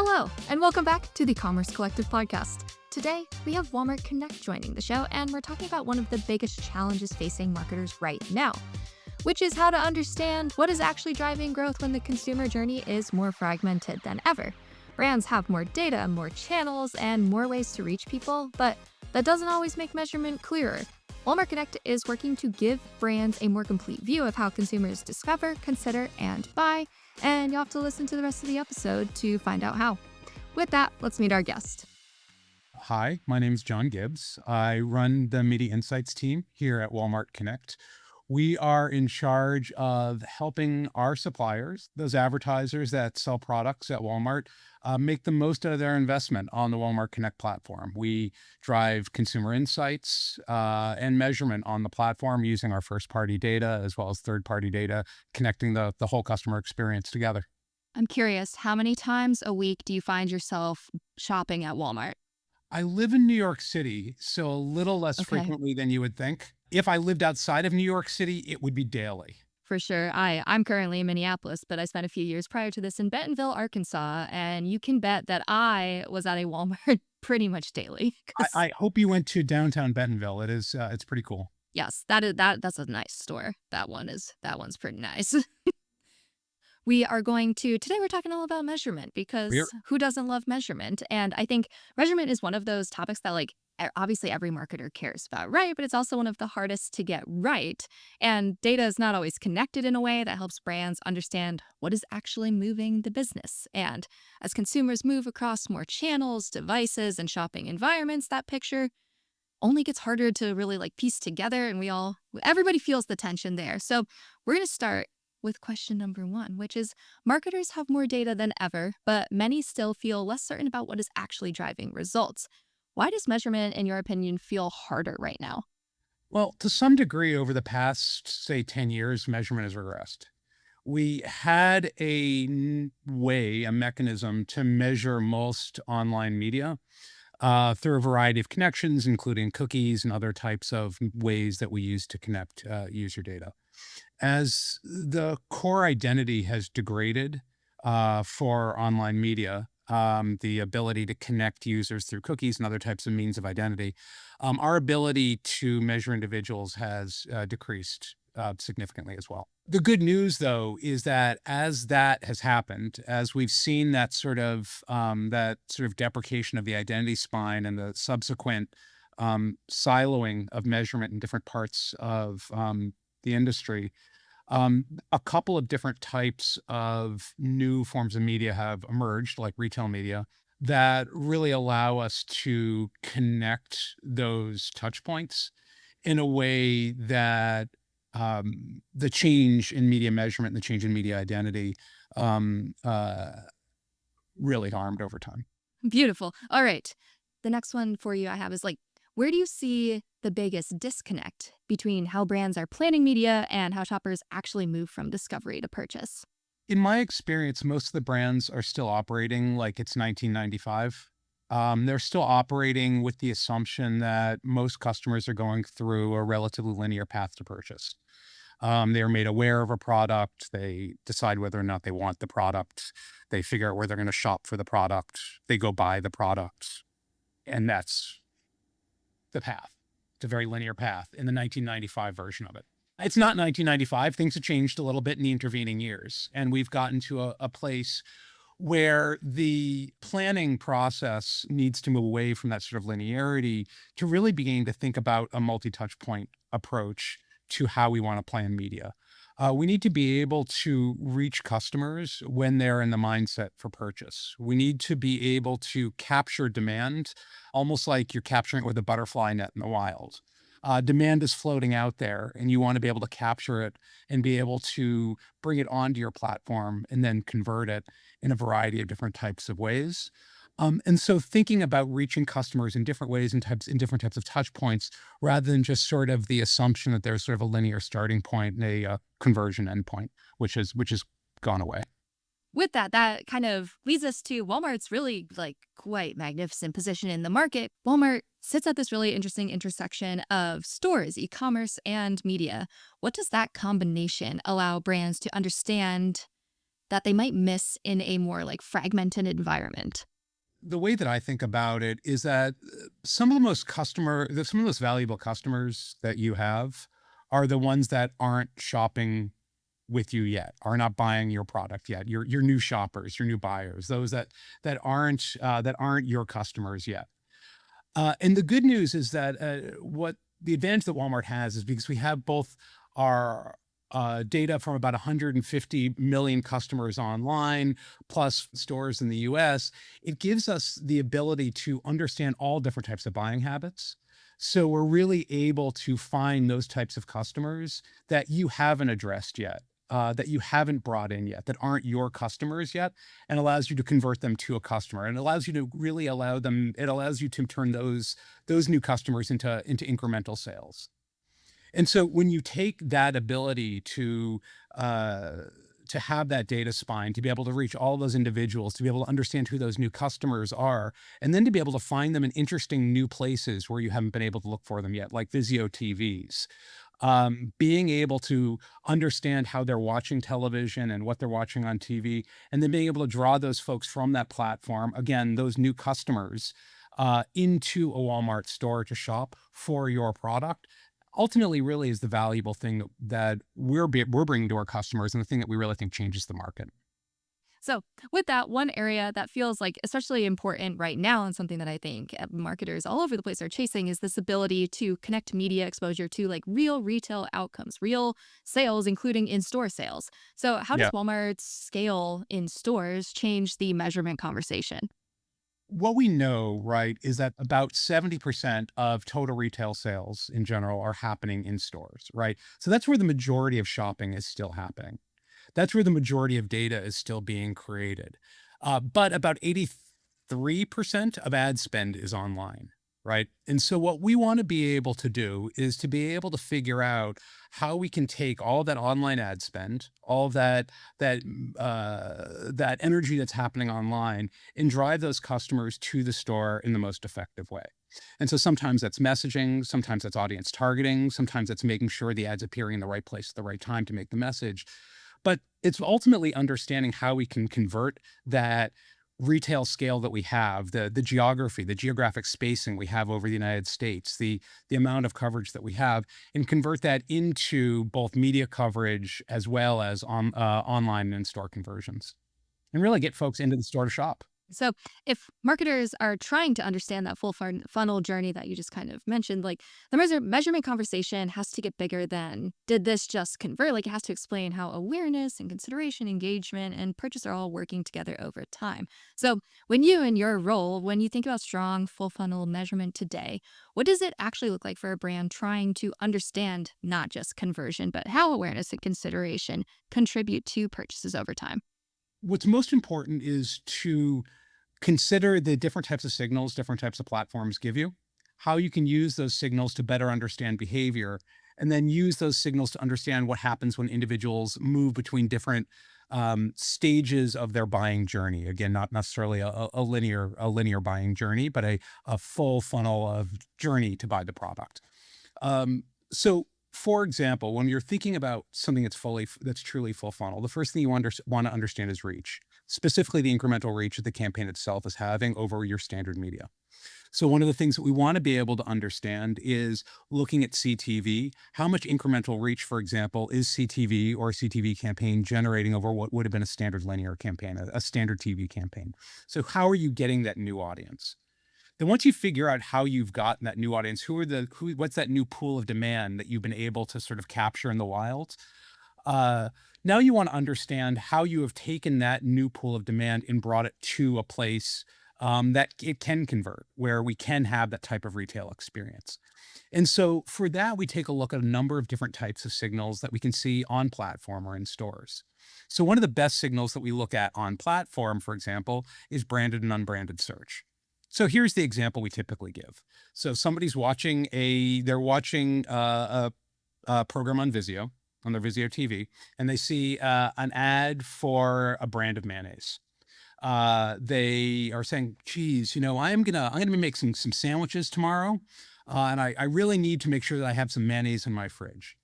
Hello, and welcome back to the Commerce Collective podcast. Today, we have Walmart Connect joining the show, and we're talking about one of the biggest challenges facing marketers right now, which is how to understand what is actually driving growth when the consumer journey is more fragmented than ever. Brands have more data, more channels, and more ways to reach people, but that doesn't always make measurement clearer. Walmart Connect is working to give brands a more complete view of how consumers discover, consider, and buy, and you'll have to listen to the rest of the episode to find out how. With that, let's meet our guest. Hi, my name is Jon Gibbs. I run the Media Insights team here at Walmart Connect. We are in charge of helping our suppliers, those advertisers that sell products at Walmart, make the most out of their investment on the Walmart Connect platform. We drive consumer insights and measurement on the platform using our first-party data as well as third-party data, connecting the whole customer experience together. I'm curious, how many times a week do you find yourself shopping at Walmart? I live in New York City, so a little less frequently than you would think. If I lived outside of New York City, it would be daily. For sure. I'm currently in Minneapolis, but I spent a few years prior to this in Bentonville, Arkansas, and you can bet that I was at a Walmart pretty much daily. I hope you went to downtown Bentonville. It's pretty cool. Yes, that's a nice store. That one's pretty nice. Today we're talking all about measurement because who doesn't love measurement? And I think measurement is one of those topics that obviously every marketer cares about, right? But it's also one of the hardest to get right. And data is not always connected in a way that helps brands understand what is actually moving the business. And as consumers move across more channels, devices, and shopping environments, that picture only gets harder to really piece together. And everybody feels the tension there. So we're going to start with question number one, which is marketers have more data than ever, but many still feel less certain about what is actually driving results. Why does measurement, in your opinion, feel harder right now? Well, to some degree, over the past, say, 10 years, measurement has regressed. We had a mechanism to measure most online media through a variety of connections, including cookies and other types of ways that we use to connect user data. As the core identity has degraded for online media, the ability to connect users through cookies and other types of means of identity, our ability to measure individuals has decreased significantly as well. The good news, though, is that as that has happened, as we've seen that sort of deprecation of the identity spine and the subsequent siloing of measurement in different parts of the industry, a couple of different types of new forms of media have emerged, like retail media, that really allow us to connect those touch points in a way that the change in media measurement and the change in media identity really harmed over time. Beautiful. All right. The next one for you I have is where do you see the biggest disconnect between how brands are planning media and how shoppers actually move from discovery to purchase? In my experience, most of the brands are still operating like it's 1995. They're still operating with the assumption that most customers are going through a relatively linear path to purchase. They are made aware of a product. They decide whether or not they want the product. They figure out where they're going to shop for the product. They go buy the product. And that's the path. It's a very linear path in the 1995 version of it. It's not 1995. Things have changed a little bit in the intervening years. And we've gotten to a place where the planning process needs to move away from that sort of linearity to really begin to think about a multi-touch point approach to how we want to plan media. We need to be able to reach customers when they're in the mindset for purchase. We need to be able to capture demand, almost like you're capturing it with a butterfly net in the wild. Demand is floating out there, and you want to be able to capture it and be able to bring it onto your platform and then convert it in a variety of different types of ways. And so thinking about reaching customers in different ways and in different types of touch points, rather than just sort of the assumption that there's sort of a linear starting point and a conversion endpoint, which has gone away. With that kind of leads us to Walmart's really quite magnificent position in the market. Walmart sits at this really interesting intersection of stores, e-commerce, and media. What does that combination allow brands to understand that they might miss in a more like fragmented environment? The way that I think about it is that some of the some of the most valuable customers that you have are the ones that aren't shopping with you yet, are not buying your product yet. Your new shoppers, your new buyers, those that aren't your customers yet. And the good news is that what the advantage that Walmart has is because we have both our data from about 150 million customers online, plus stores in the US, it gives us the ability to understand all different types of buying habits. So we're really able to find those types of customers that you haven't addressed yet. That you haven't brought in yet, that aren't your customers yet, and allows you to convert them to a customer, and allows you to really it allows you to turn those new customers into incremental sales. And so when you take that ability to have that data spine, to be able to reach all those individuals, to be able to understand who those new customers are, and then to be able to find them in interesting new places where you haven't been able to look for them yet, like Vizio TVs. Being able to understand how they're watching television and what they're watching on TV, and then being able to draw those folks from that platform, again, those new customers, into a Walmart store to shop for your product, ultimately really is the valuable thing that we're bringing to our customers, and the thing that we really think changes the market. So, with that, one area that feels like especially important right now, and something that I think marketers all over the place are chasing, is this ability to connect media exposure to like real retail outcomes, real sales, including in store sales. So, how does Yeah. Walmart's scale in stores change the measurement conversation? What we know, right, is that about 70% of total retail sales in general are happening in stores, right? So that's where the majority of shopping is still happening. That's where the majority of data is still being created. But about 83% of ad spend is online, right? And so what we want to be able to do is to be able to figure out how we can take all that online ad spend, all that energy that's happening online, and drive those customers to the store in the most effective way. And so sometimes that's messaging, sometimes that's audience targeting, sometimes that's making sure the ads appearing in the right place at the right time to make the message. But it's ultimately understanding how we can convert that retail scale that we have, the geography, the geographic spacing we have over the United States, the amount of coverage that we have, and convert that into both media coverage as well as online and in-store conversions, and really get folks into the store to shop. So, if marketers are trying to understand that full funnel journey that you just kind of mentioned, like the measurement conversation has to get bigger than did this just convert? Like it has to explain how awareness and consideration, engagement, and purchase are all working together over time. So, when you in your role, when you think about strong full funnel measurement today, what does it actually look like for a brand trying to understand not just conversion, but how awareness and consideration contribute to purchases over time? What's most important is to consider the different types of signals different types of platforms give you, how you can use those signals to better understand behavior, and then use those signals to understand what happens when individuals move between different stages of their buying journey. Again, not necessarily a linear buying journey, but a full funnel of journey to buy the product. So, for example, when you're thinking about something that's truly full funnel, the first thing you want to understand is reach, specifically the incremental reach that the campaign itself is having over your standard media. So one of the things that we want to be able to understand is looking at CTV, how much incremental reach, for example, is CTV or a CTV campaign generating over what would have been a standard linear campaign, a standard TV campaign. So how are you getting that new audience? Then once you figure out how you've gotten that new audience, what's that new pool of demand that you've been able to sort of capture in the wild? Uh, Now you want to understand how you have taken that new pool of demand and brought it to a place that it can convert, where we can have that type of retail experience. And so for that, we take a look at a number of different types of signals that we can see on platform or in stores. So one of the best signals that we look at on platform, for example, is branded and unbranded search. So here's the example we typically give. So somebody's watching a program on Vizio, on their Vizio TV, and they see an ad for a brand of mayonnaise. They are saying, "Geez, I'm gonna make some sandwiches tomorrow, and I really need to make sure that I have some mayonnaise in my fridge."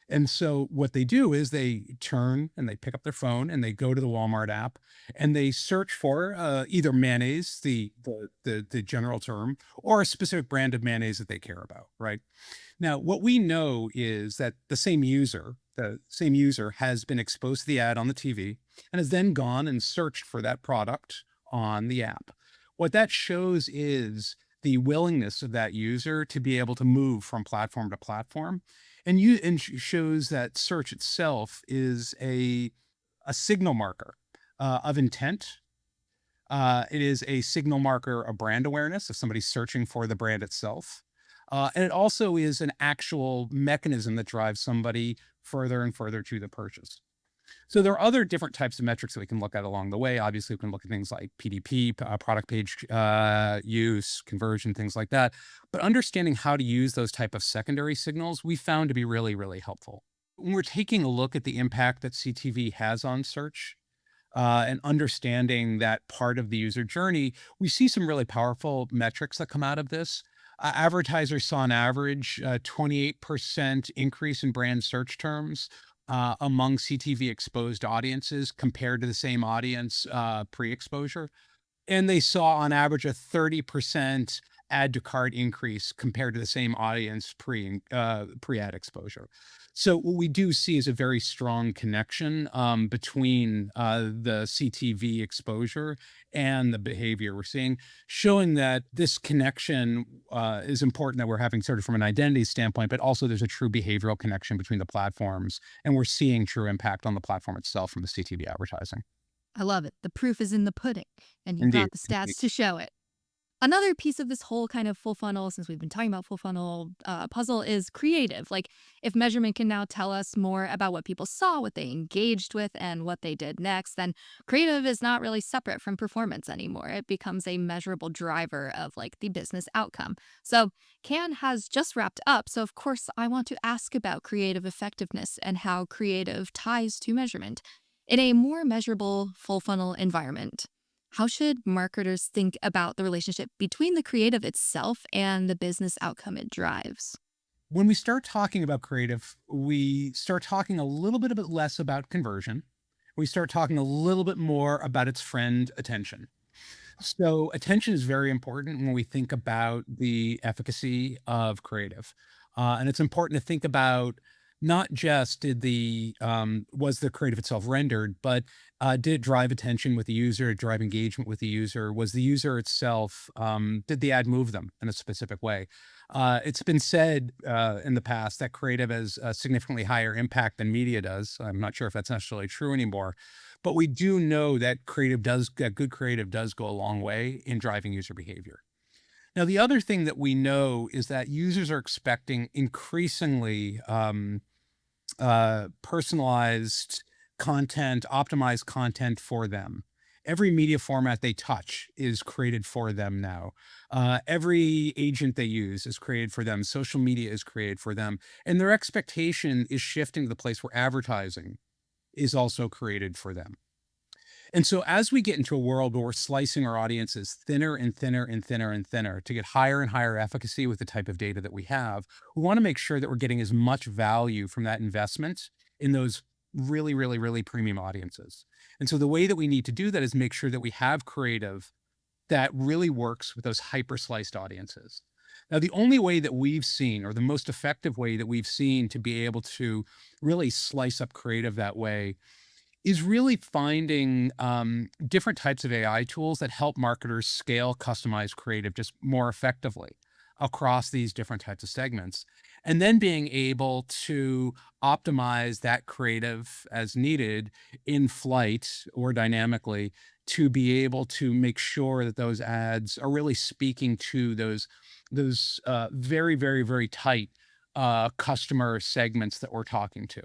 And so what they do is they turn and they pick up their phone and they go to the Walmart app and they search for either mayonnaise, the general term, or a specific brand of mayonnaise that they care about, right? Now, what we know is that the same user has been exposed to the ad on the TV and has then gone and searched for that product on the app. What that shows is the willingness of that user to be able to move from platform to platform, shows that search itself is a signal marker of intent. It is a signal marker of brand awareness if somebody's searching for the brand itself. And it also is an actual mechanism that drives somebody further and further to the purchase. So there are other different types of metrics that we can look at along the way. Obviously, we can look at things like PDP, product page use, conversion, things like that. But understanding how to use those type of secondary signals, we found to be really, really helpful. When we're taking a look at the impact that CTV has on search, and understanding that part of the user journey, we see some really powerful metrics that come out of this. Advertisers saw an average 28% increase in brand search terms among CTV exposed audiences compared to the same audience pre-exposure. And they saw on average a 30% add to cart increase compared to the same audience pre-ad exposure. So what we do see is a very strong connection between the CTV exposure and the behavior we're seeing, showing that this connection is important, that we're having sort of from an identity standpoint, but also there's a true behavioral connection between the platforms, and we're seeing true impact on the platform itself from the CTV advertising. I love it. The proof is in the pudding, and you've Indeed. got the stats to show it. Another piece of this whole kind of full funnel, since we've been talking about full funnel puzzle, is creative. Like, if measurement can now tell us more about what people saw, what they engaged with, and what they did next, then creative is not really separate from performance anymore. It becomes a measurable driver of like the business outcome. So Cannes has just wrapped up. So of course I want to ask about creative effectiveness and how creative ties to measurement. In a more measurable full funnel environment, how should marketers think about the relationship between the creative itself and the business outcome it drives? When we start talking about creative, we start talking a little bit less about conversion. We start talking a little bit more about its friend, attention. So attention is very important when we think about the efficacy of creative. And it's important to think about not just was the creative itself rendered, but did it drive attention with the user, drive engagement with the user? Was the user itself, did the ad move them in a specific way? It's been said in the past that creative has a significantly higher impact than media does. I'm not sure if that's necessarily true anymore, but we do know that good creative does go a long way in driving user behavior. Now, the other thing that we know is that users are expecting increasingly personalized content, optimized content for them. Every media format they touch is created for them now. Every agent they use is created for them. Social media is created for them. And their expectation is shifting to the place where advertising is also created for them. And so as we get into a world where we're slicing our audiences thinner and thinner and thinner and thinner to get higher and higher efficacy with the type of data that we have, we want to make sure that we're getting as much value from that investment in those really, really, really premium audiences. And so the way that we need to do that is make sure that we have creative that really works with those hyper sliced audiences. Now, the only way that we've seen, or the most effective way that we've seen to be able to really slice up creative that way, is really finding different types of AI tools that help marketers scale customized creative just more effectively across these different types of segments. And then being able to optimize that creative as needed in flight or dynamically to be able to make sure that those ads are really speaking to those very, very, very tight customer segments that we're talking to.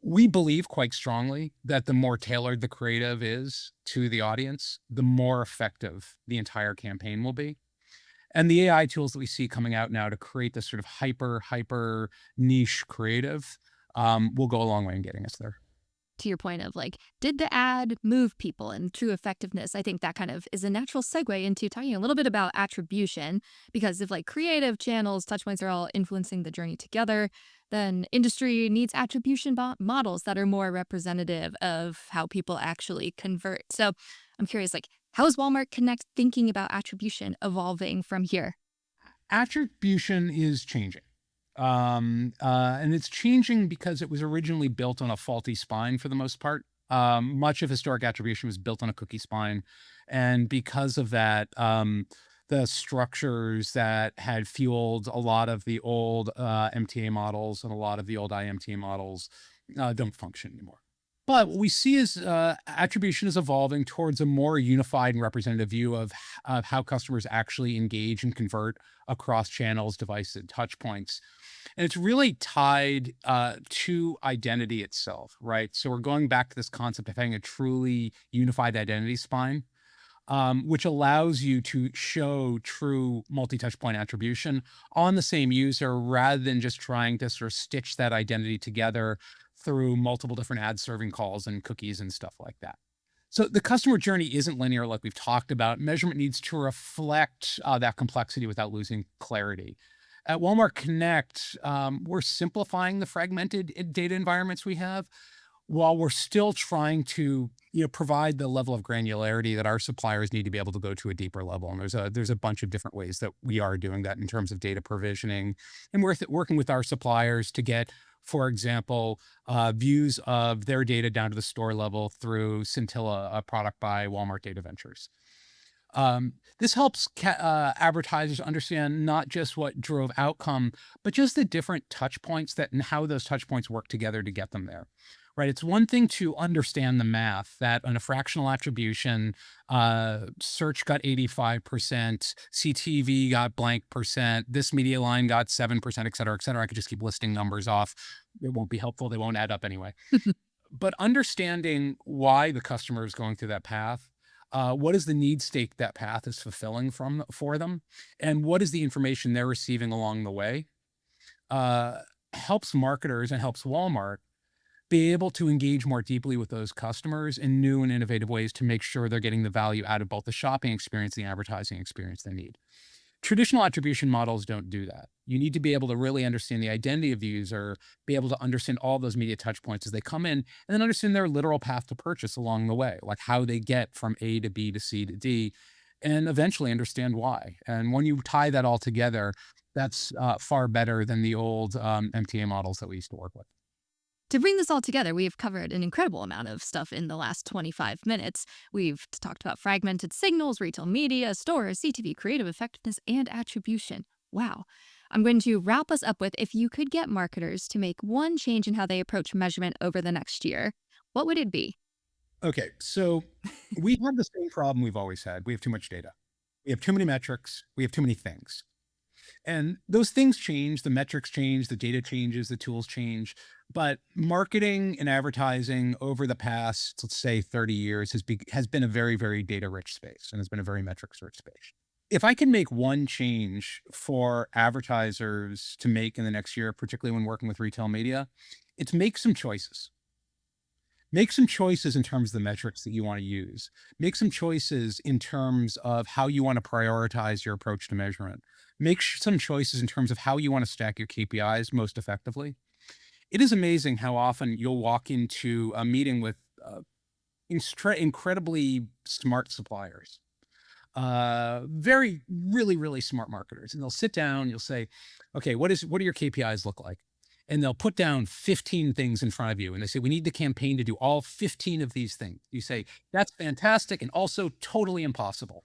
We believe quite strongly that the more tailored the creative is to the audience, the more effective the entire campaign will be. And the AI tools that we see coming out now to create this sort of hyper niche creative will go a long way in getting us there. to your point of like, did the ad move people and true effectiveness? I think that kind of is a natural segue into talking a little bit about attribution, because if like creative channels, touch points are all influencing the journey together, then industry needs attribution models that are more representative of how people actually convert. So I'm curious, like, how is Walmart Connect thinking about attribution evolving from here? Attribution is changing. And it's changing because it was originally built on a faulty spine for the most part. Much of historic attribution was built on a cookie spine. And because of that, the structures that had fueled a lot of the old MTA models and a lot of the old IMTA models don't function anymore. But what we see is attribution is evolving towards a more unified and representative view of how customers actually engage and convert across channels, devices, and touch points. And it's really tied to identity itself, right? So we're going back to this concept of having a truly unified identity spine, which allows you to show true multi-touch point attribution on the same user rather than just trying to sort of stitch that identity together through multiple different ad serving calls and cookies and stuff like that. So the customer journey isn't linear, like we've talked about. Measurement needs to reflect that complexity without losing clarity. At Walmart Connect, we're simplifying the fragmented data environments we have, while we're still trying to provide the level of granularity that our suppliers need to be able to go to a deeper level. And there's a bunch of different ways that we are doing that in terms of data provisioning, and we're working with our suppliers to get, for example, views of their data down to the store level through Scintilla, a product by Walmart Data Ventures. This helps advertisers understand not just what drove outcome, but just the different touch points that and how those touch points work together to get them there. Right. It's one thing to understand the math that on a fractional attribution, search got 85%, CTV got blank percent, this media line got 7%, et cetera, et cetera. I could just keep listing numbers off. It won't be helpful. They won't add up anyway. But understanding why the customer is going through that path, what is the need state that path is fulfilling for them, and what is the information they're receiving along the way, helps marketers and helps Walmart be able to engage more deeply with those customers in new and innovative ways to make sure they're getting the value out of both the shopping experience and the advertising experience they need. Traditional attribution models don't do that. You need to be able to really understand the identity of the user, be able to understand all those media touch points as they come in, and then understand their literal path to purchase along the way, like how they get from A to B to C to D, and eventually understand why. And when you tie that all together, that's far better than the old MTA models that we used to work with. To bring this all together, we've covered an incredible amount of stuff in the last 25 minutes. We've talked about fragmented signals, retail media, stores, CTV, creative effectiveness, and attribution. Wow. I'm going to wrap us up with, if you could get marketers to make one change in how they approach measurement over the next year, what would it be? Okay, so we have the same problem we've always had. We have too much data. We have too many metrics. We have too many things. And those things change, the metrics change, the data changes, the tools change. But marketing and advertising over the past, let's say 30 years has been a very, very data rich space, and has been a very metrics rich space. If I can make one change for advertisers to make in the next year, particularly when working with retail media, it's make some choices. Make some choices in terms of the metrics that you want to use. Make some choices in terms of how you want to prioritize your approach to measurement. Make some choices in terms of how you want to stack your KPIs most effectively. It is amazing how often you'll walk into a meeting with incredibly smart suppliers, very, really, really smart marketers. And they'll sit down, you'll say, okay, what do your KPIs look like? And they'll put down 15 things in front of you. And they say, we need the campaign to do all 15 of these things. You say, that's fantastic. And also totally impossible.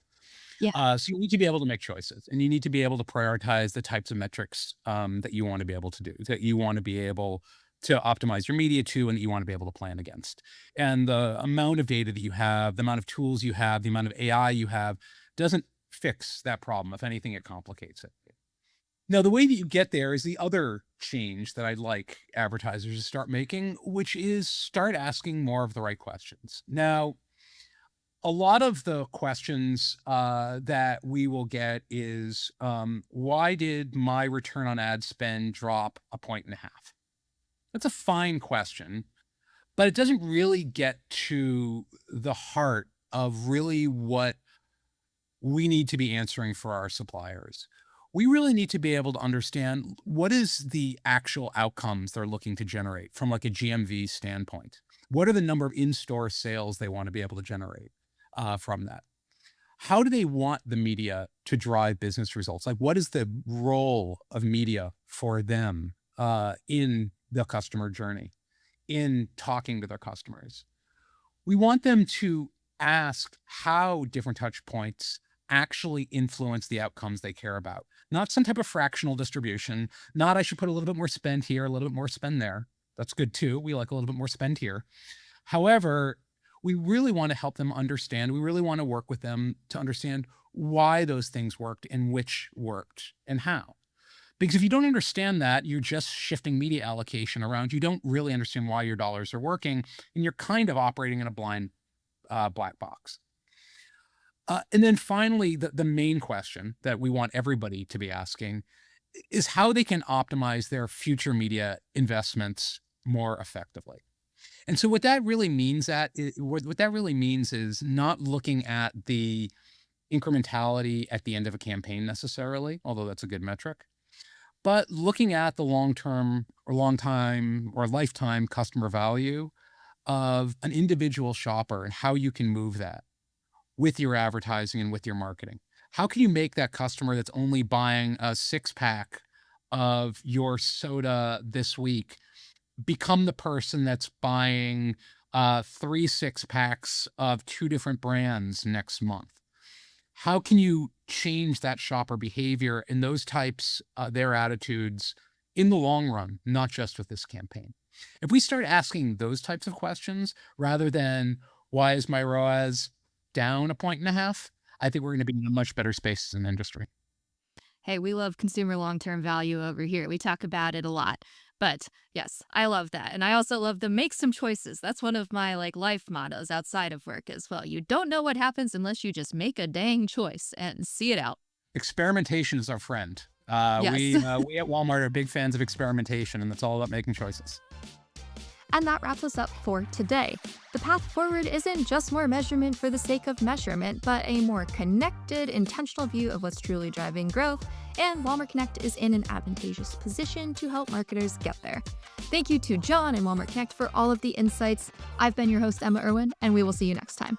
Yeah. So you need to be able to make choices, and you need to be able to prioritize the types of metrics that you want to be able to do, that you want to be able to optimize your media to, and that you want to be able to plan against. And the amount of data that you have, the amount of tools you have, the amount of AI you have doesn't fix that problem. If anything, it complicates it. Now, the way that you get there is the other change that I'd like advertisers to start making, which is start asking more of the right questions. Now, a lot of the questions that we will get is, why did my return on ad spend drop 1.5 points? That's a fine question, but it doesn't really get to the heart of really what we need to be answering for our suppliers. We really need to be able to understand what is the actual outcomes they're looking to generate from like a GMV standpoint. What are the number of in-store sales they want to be able to generate from that? How do they want the media to drive business results? Like, what is the role of media for them in the customer journey, in talking to their customers? We want them to ask how different touch points actually influence the outcomes they care about. Not some type of fractional distribution, not I should put a little bit more spend here, a little bit more spend there. That's good too. We like a little bit more spend here. However, we really want to help them understand. We really want to work with them to understand why those things worked and which worked and how. Because if you don't understand that, you're just shifting media allocation around. You don't really understand why your dollars are working, and you're kind of operating in a blind black box. And then finally, the main question that we want everybody to be asking is how they can optimize their future media investments more effectively. And so what that really means is not looking at the incrementality at the end of a campaign necessarily, although that's a good metric, but looking at the long-term or long-time or lifetime customer value of an individual shopper and how you can move that with your advertising and with your marketing. How can you make that customer that's only buying a 6-pack of your soda this week become the person that's buying 3 6-packs of 2 different brands next month? How can you change that shopper behavior and those types, their attitudes in the long run, not just with this campaign? If we start asking those types of questions rather than why is my ROAS down 1.5 points, I think we're going to be in a much better space as an industry. Hey, we love consumer long-term value over here. We talk about it a lot. But yes, I love that. And I also love the make some choices. That's one of my life mottos outside of work as well. You don't know what happens unless you just make a dang choice and see it out. Experimentation is our friend. Yes. We at Walmart are big fans of experimentation, and that's all about making choices. And that wraps us up for today. The path forward isn't just more measurement for the sake of measurement, but a more connected, intentional view of what's truly driving growth, and Walmart Connect is in an advantageous position to help marketers get there. Thank you to Jon and Walmart Connect for all of the insights. I've been your host, Emma Irwin, and we will see you next time.